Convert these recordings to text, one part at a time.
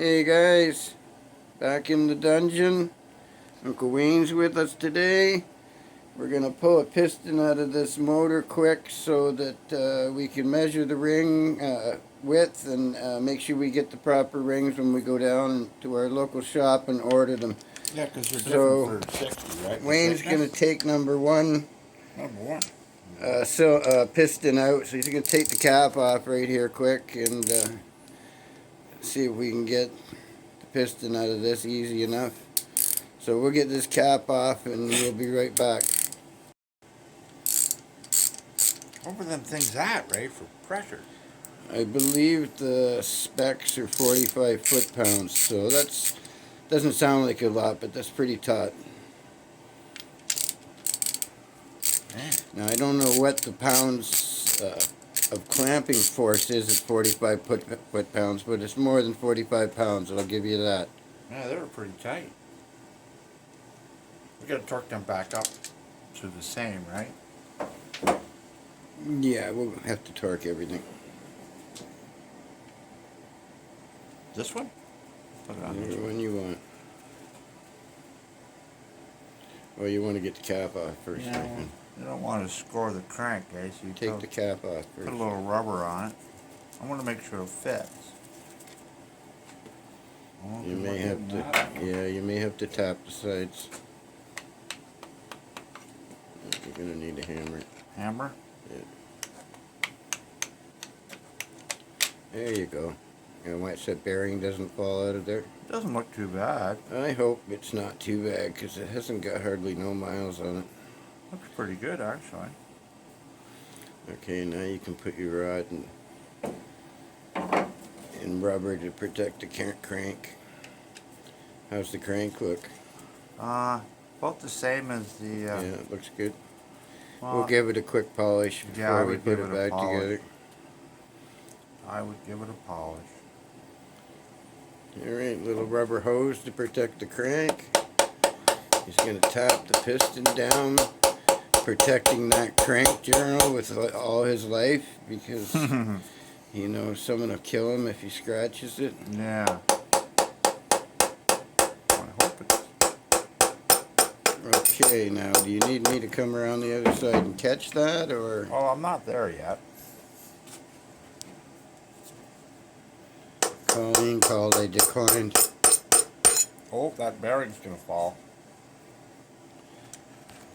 Hey guys, back in the dungeon. Uncle Wayne's with us today. We're going to pull a piston out of this motor quick so that we can measure the ring width and make sure we get the proper rings when we go down to our local shop and order them. Yeah, because they're different for 60, right? Wayne's going to take number one. Piston out, so he's going to take the cap off right here quick and see if we can get the piston out of this easy enough. So we'll get this cap off and we'll be right back. What were them things at, Ray, for pressure? I believe the specs are 45 foot-pounds, so that's doesn't sound like a lot, but that's pretty taut. Now I don't know what the pounds of clamping force is at 45 foot-pounds, but it's more than 45 pounds, I'll give you that. Yeah, they were pretty tight. We got to torque them back up to the same, right? Yeah, we'll have to torque everything. This one? Put it on Which one you want? Well, you want to get the cap off first. Yeah, well, you don't want to score the crank, eh? So you take the cap off first. Put a little rubber on it. I want to make sure it fits. You may have to, yeah, you may have to tap the sides. You're gonna need a hammer. Hammer? Yeah. There you go. And watch that bearing doesn't fall out of there. It doesn't look too bad. I hope it's not too bad because it hasn't got hardly no miles on it. Looks pretty good, actually. Okay, now you can put your rod in rubber to protect the crank. How's the crank look? About the same as the... yeah, it looks good. Well, we'll give it a quick polish before we put it back together. I would give it a polish. Alright, little rubber hose to protect the crank. He's going to tap the piston down, protecting that crank journal with all his life because he knows someone will kill him if he scratches it. Yeah. I hope it's... Okay, now do you need me to come around the other side and catch that, or? Well, I'm not there yet. Colleen called, I declined. Oh, that bearing's gonna fall.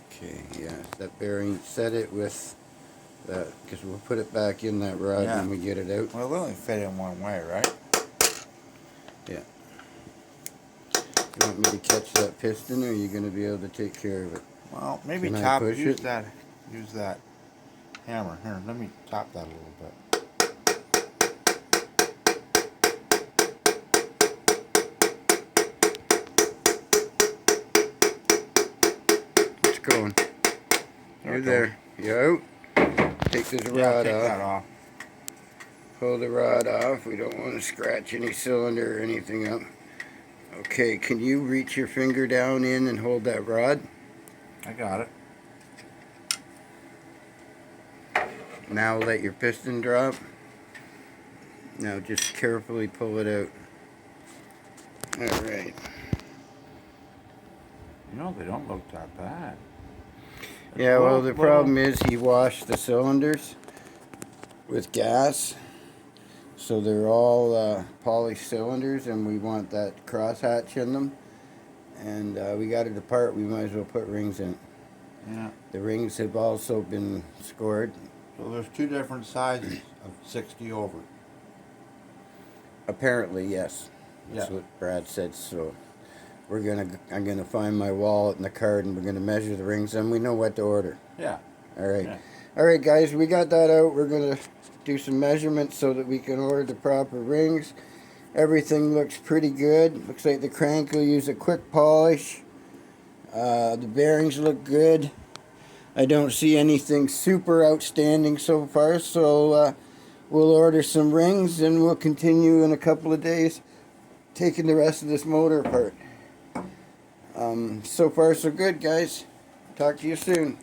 Okay, yeah, that bearing, set it with that, because we'll put it back in that rod when we get it out. Well, it'll only fit in one way, right? Yeah. You want me to catch that piston, or are you going to be able to take care of it? Well, maybe use that hammer. Here, let me tap that a little bit. It's going. You're there. You out? Take this rod off. Pull the rod off. We don't want to scratch any cylinder or anything up. Okay, can you reach your finger down in and hold that rod? I got it. Now let your piston drop. Now just carefully pull it out. Alright. You know, they don't look that bad. Yeah, well, the problem is he washed the cylinders with gas. So they're all polished cylinders, and we want that crosshatch in them. And we got it apart, we might as well put rings in. Yeah. The rings have also been scored. So there's two different sizes of 60 over. Apparently, yes. That's what Brad said. So I'm gonna find my wallet in the card, and we're gonna measure the rings, and we know what to order. Yeah. All right. Yeah. All right, guys, we got that out. We're gonna do some measurements so that we can order the proper rings. Everything looks pretty good. Looks like the crank will use a quick polish. The bearings look good. I don't see anything super outstanding so far, so we'll order some rings and we'll continue in a couple of days taking the rest of this motor apart. So far so good, guys. Talk to you soon.